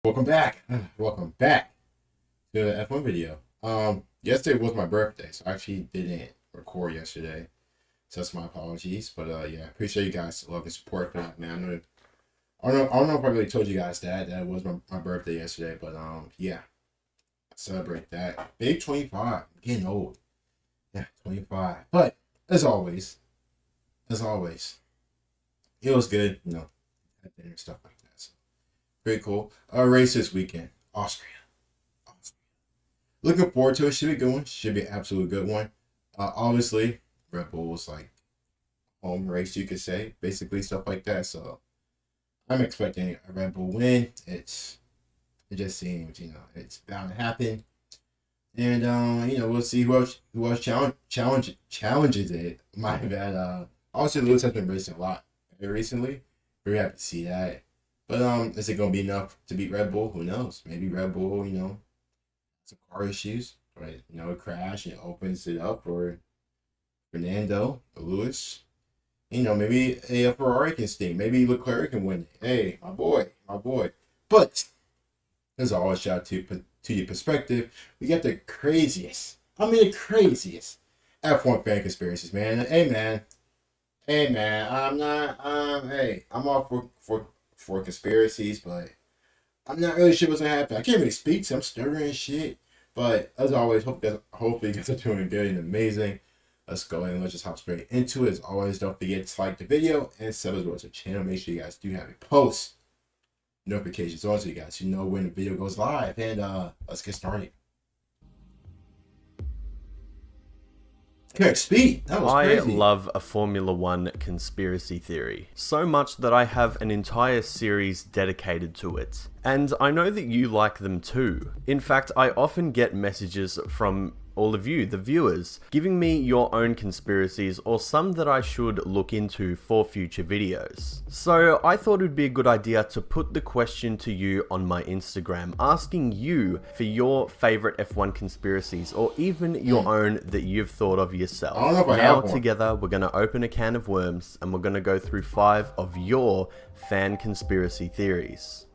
Welcome back. Welcome back to the F1 video. Yesterday was my birthday, so I actually didn't record yesterday. So that's my apologies. But yeah, appreciate you guys' love and support for that, man. I don't know if I really told you guys that it was my birthday yesterday, but yeah, I celebrate that. Big 25, getting old. Yeah, 25. But as always, it was good, at dinner and stuff like that. So pretty cool. Race this weekend, Austria. Looking forward to it. Should be a good one. Should be an absolute good one. Obviously, Red Bull was like home race, you could say, basically stuff like that. So I'm expecting a Red Bull win. It just seems it's bound to happen, and we'll see who else challenges it. My bad. Obviously, Lewis has been racing a lot recently. Very happy to see that. But is it gonna be enough to beat Red Bull? Who knows? Maybe Red Bull, some car issues, right? A crash and it opens it up for Fernando or Lewis. Maybe a Ferrari can sting. Maybe Leclerc can win it. Hey, my boy. But as always, shout out to your perspective. We got the craziest. The craziest F1 fan conspiracies, man. Hey, man. I'm not. Hey, I'm all for conspiracies, but I'm not really sure what's gonna happen. I can't really speak, so I'm stuttering and shit. But as always, hopefully you guys are doing good and amazing. Let's go and let's just hop straight into it. As always, don't forget to like the video and subscribe to the channel. Make sure you guys do have a post notifications on so you guys know when the video goes live. And let's get started. Okay, speed. That was I crazy. love a Formula One conspiracy theory, so much that I have an entire series dedicated to it. And I know that you like them too. In fact, I often get messages from all of you, the viewers, giving me your own conspiracies or some that I should look into for future videos. So I thought it would be a good idea to put the question to you on my Instagram, asking you for your favorite F1 conspiracies or even your own that you've thought of yourself. I don't know if I Now have one. together we're going to open a can of worms and we're going to go through 5 of your fan conspiracy theories.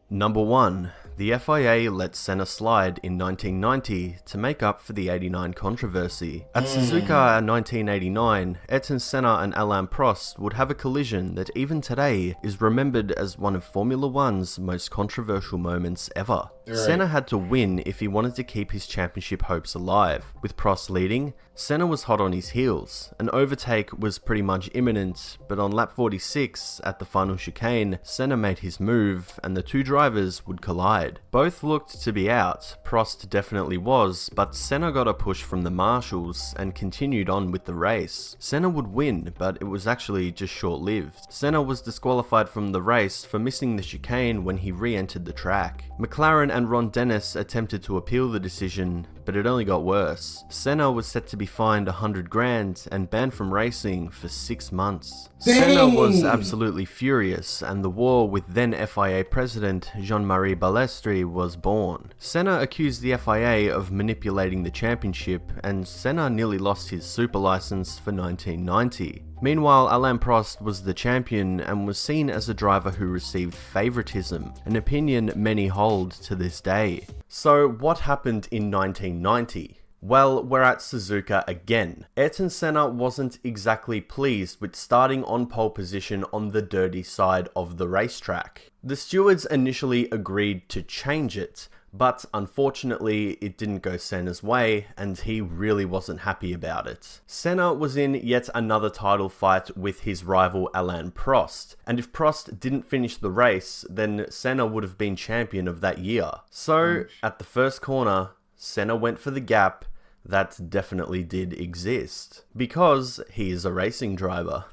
Number 1. The FIA let Senna slide in 1990 to make up for the 89 controversy. At Suzuka in 1989, Ayrton Senna and Alain Prost would have a collision that even today is remembered as one of Formula One's most controversial moments ever. Right. Senna had to win if he wanted to keep his championship hopes alive. With Prost leading, Senna was hot on his heels. An overtake was pretty much imminent, but on lap 46 at the final chicane, Senna made his move and the two drivers would collide. Both looked to be out, Prost definitely was, but Senna got a push from the marshals and continued on with the race. Senna would win, but it was actually just short-lived. Senna was disqualified from the race for missing the chicane when he re-entered the track. McLaren and Ron Dennis attempted to appeal the decision, but it only got worse. Senna was set to be fined 100 grand and banned from racing for 6 months. Dang! Senna was absolutely furious, and the war with then FIA president Jean-Marie Balestre was born. Senna accused the FIA of manipulating the championship, and Senna nearly lost his super license for 1990. Meanwhile, Alain Prost was the champion and was seen as a driver who received favoritism, an opinion many hold to this day. So what happened in 1990? Well, we're at Suzuka again. Ayrton Senna wasn't exactly pleased with starting on pole position on the dirty side of the racetrack. The stewards initially agreed to change it, but unfortunately it didn't go Senna's way and he really wasn't happy about it. Senna was in yet another title fight with his rival Alain Prost, and if Prost didn't finish the race, then Senna would have been champion of that year. So at the first corner, Senna went for the gap that definitely did exist, because he is a racing driver.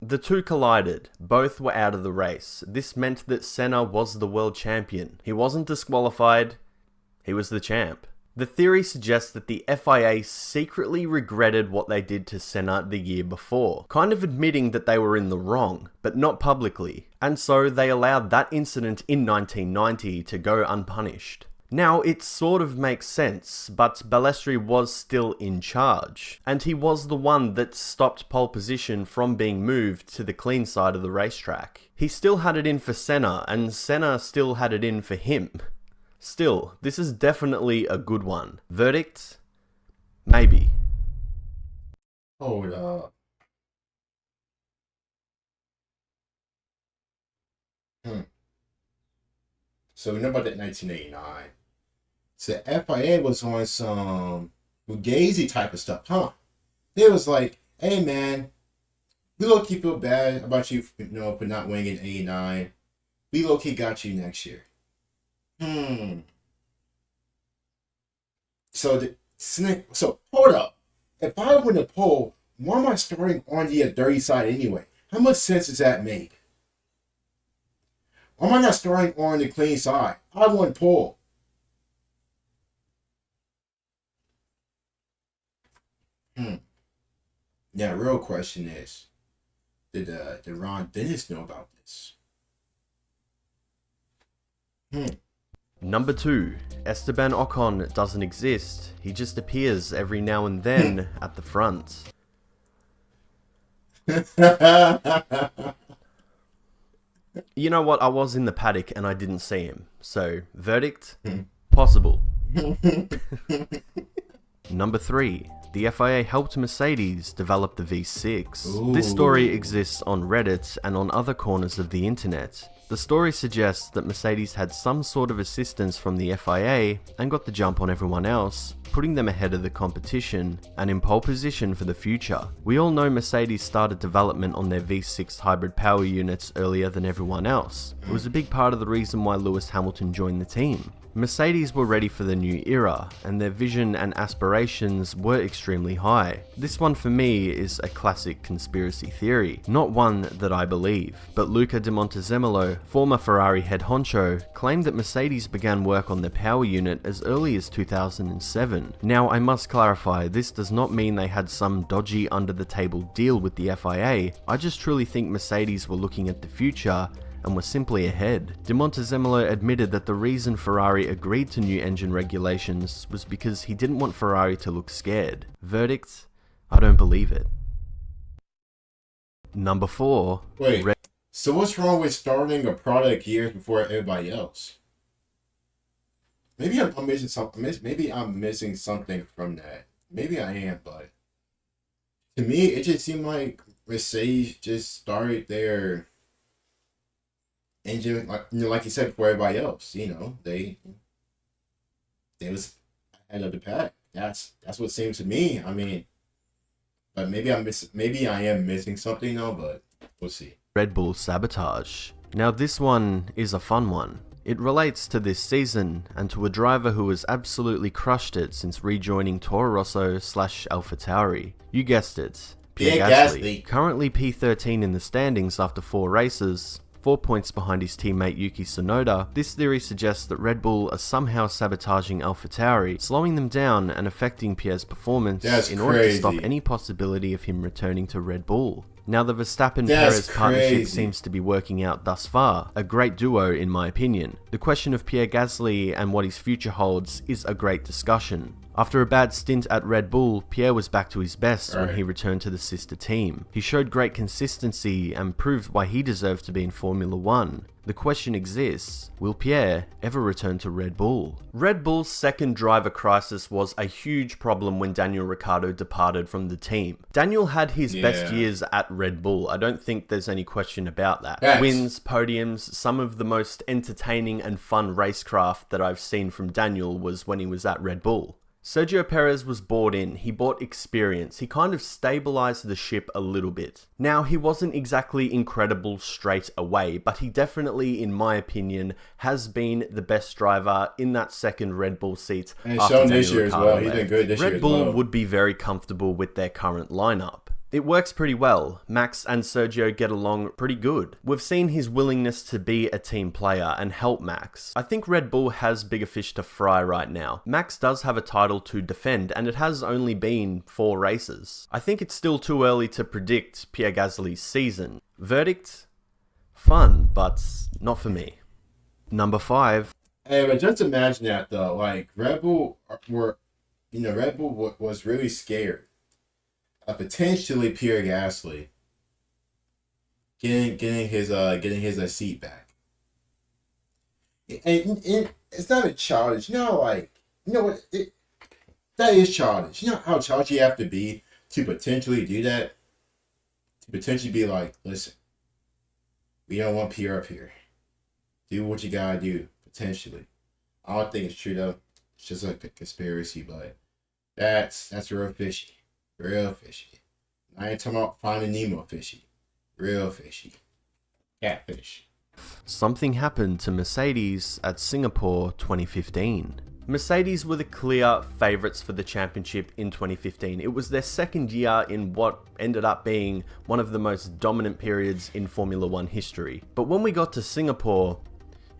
The two collided, both were out of the race. This meant that Senna was the world champion. He wasn't disqualified, he was the champ. The theory suggests that the FIA secretly regretted what they did to Senna the year before, kind of admitting that they were in the wrong, but not publicly, and so they allowed that incident in 1990 to go unpunished. Now, it sort of makes sense, but Balestri was still in charge, and he was the one that stopped pole position from being moved to the clean side of the racetrack. He still had it in for Senna, and Senna still had it in for him. Still, this is definitely a good one. Verdict? Maybe. Hold up. So we know about that 1989. So FIA was on some Fugazi type of stuff, huh? They was like, hey man, we low-key feel bad about you, for not winning in 89. We low-key got you next year. So hold up. If I win the pole, why am I starting on the dirty side anyway? How much sense does that make? Why am I not starting on the clean side? I won pole. Now, real question is, did Ron Dennis know about this? Number 2. Esteban Ocon doesn't exist. He just appears every now and then at the front. You know what? I was in the paddock and I didn't see him. So, verdict? Possible. Number 3. The FIA helped Mercedes develop the V6. Ooh. This story exists on Reddit and on other corners of the internet. The story suggests that Mercedes had some sort of assistance from the FIA and got the jump on everyone else, putting them ahead of the competition and in pole position for the future. We all know Mercedes started development on their V6 hybrid power units earlier than everyone else. It was a big part of the reason why Lewis Hamilton joined the team. Mercedes were ready for the new era, and their vision and aspirations were extremely high. This one for me is a classic conspiracy theory, not one that I believe. But Luca di Montezemolo, former Ferrari head honcho, claimed that Mercedes began work on their power unit as early as 2007. Now, I must clarify, this does not mean they had some dodgy under-the-table deal with the FIA. I just truly think Mercedes were looking at the future and were simply ahead. Di Montezemolo admitted that the reason Ferrari agreed to new engine regulations was because he didn't want Ferrari to look scared. Verdict? I don't believe it. Number 4. Wait, so what's wrong with starting a product years before everybody else? Maybe I'm missing something. Maybe I'm missing something from that. Maybe I am, but to me, it just seemed like Mercedes just started their engine, like you said, before everybody else. They was ahead of the pack. That's what it seems to me. I mean, but maybe I am missing something though. But we'll see. Red Bull sabotage. Now this one is a fun one. It relates to this season and to a driver who has absolutely crushed it since rejoining Toro Rosso / AlphaTauri. You guessed it, Pierre Gasly. Currently P13 in the standings after 4 races. 4 points behind his teammate Yuki Tsunoda. This theory suggests that Red Bull are somehow sabotaging AlphaTauri, slowing them down and affecting Pierre's performance in order to stop any possibility of him returning to Red Bull. Now the Verstappen-Perez partnership seems to be working out thus far, a great duo in my opinion. The question of Pierre Gasly and what his future holds is a great discussion. After a bad stint at Red Bull, Pierre was back to his best when he returned to the sister team. He showed great consistency and proved why he deserves to be in Formula 1. The question exists, will Pierre ever return to Red Bull? Red Bull's second driver crisis was a huge problem when Daniel Ricciardo departed from the team. Daniel had his best years at Red Bull, I don't think there's any question about that. Yes. Wins, podiums, some of the most entertaining and fun racecraft that I've seen from Daniel was when he was at Red Bull. Sergio Perez was bought in, he bought experience, he kind of stabilised the ship a little bit. Now, he wasn't exactly incredible straight away, but he definitely, in my opinion, has been the best driver in that second Red Bull seat. And he's shown this year as well, he's been good this year as well. Red Bull would be very comfortable with their current lineup. It works pretty well. Max and Sergio get along pretty good. We've seen his willingness to be a team player and help Max. I think Red Bull has bigger fish to fry right now. Max does have a title to defend and it has only been 4 races. I think it's still too early to predict Pierre Gasly's season. Verdict? Fun, but not for me. Number 5. Hey, but just imagine that though. Like Red Bull was really scared of potentially Pierre Gasly getting his seat back. And it's not a challenge. You know what? That is childish. You know how childish you have to be to potentially do that? To potentially be like, listen, we don't want Pierre up here. Do what you gotta do, potentially. I don't think it's true though. It's just like a conspiracy, but that's real fishy. Real fishy. I ain't talking about Finding Nemo fishy. Real fishy. Catfish. Something happened to Mercedes at Singapore 2015. Mercedes were the clear favourites for the championship in 2015. It was their second year in what ended up being one of the most dominant periods in Formula One history. But when we got to Singapore,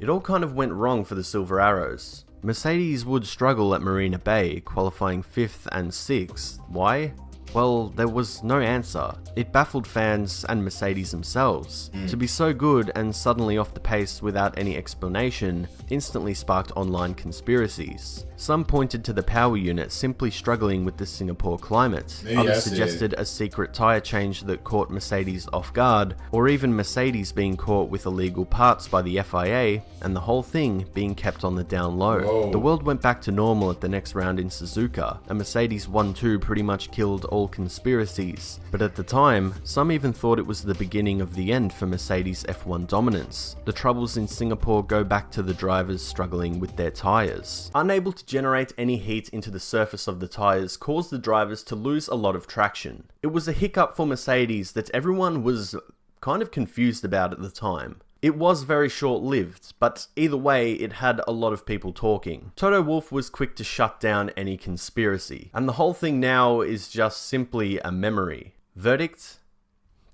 it all kind of went wrong for the Silver Arrows. Mercedes would struggle at Marina Bay, qualifying 5th and 6th. Why? Well, there was no answer. It baffled fans and Mercedes themselves. To be so good and suddenly off the pace without any explanation instantly sparked online conspiracies. Some pointed to the power unit simply struggling with the Singapore climate. Maybe Others that's suggested a secret tyre change that caught Mercedes off guard, or even Mercedes being caught with illegal parts by the FIA, and the whole thing being kept on the down low. Whoa. The world went back to normal at the next round in Suzuka, and Mercedes 1-2 pretty much killed all conspiracies. But at the time, some even thought it was the beginning of the end for Mercedes F1 dominance. The troubles in Singapore go back to the drivers struggling with their tyres. Unable to generate any heat into the surface of the tyres caused the drivers to lose a lot of traction. It was a hiccup for Mercedes that everyone was kind of confused about at the time. It was very short-lived, but either way, it had a lot of people talking. Toto Wolff was quick to shut down any conspiracy, and the whole thing now is just simply a memory. Verdict?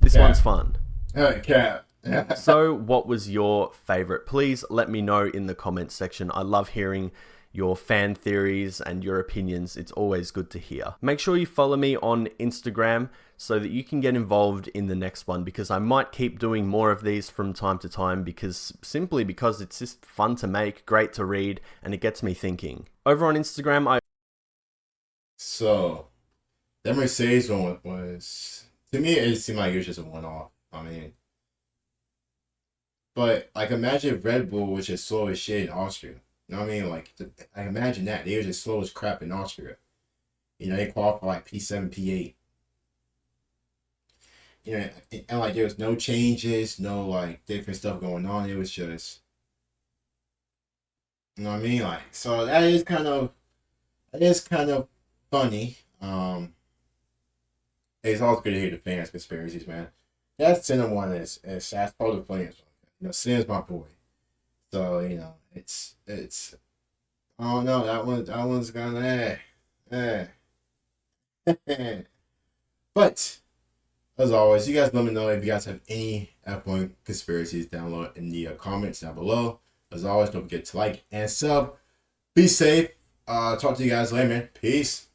This one's fun. Cat. So, what was your favorite? Please let me know in the comments section. I love hearing your fan theories and your opinions. It's always good to hear. Make sure you follow me on Instagram so that you can get involved in the next one, because I might keep doing more of these from time to time because it's just fun to make, great to read, and it gets me thinking. Over on Instagram, So, that Mercedes one was, to me, it seemed like it was just a one-off. I mean, but like, imagine if Red Bull was just slow as shit in Austria. You know what I mean? Like, I imagine that they were just slow as crap in Austria. You know, they qualified like P7, P8. You know, and like there was no changes, no like different stuff going on. It was just, you know what I mean? Like, so that is kind of funny. It's always good to hear the fans' conspiracies, man. That Sinner one is that's part of the players. You know, Sinner's my boy. So, you know, it's I don't know, that one's gonna But as always, you guys let me know if you guys have any F1 conspiracies down below in the comments down below. As always, don't forget to like and sub. Be safe. Talk to you guys later, man. Peace.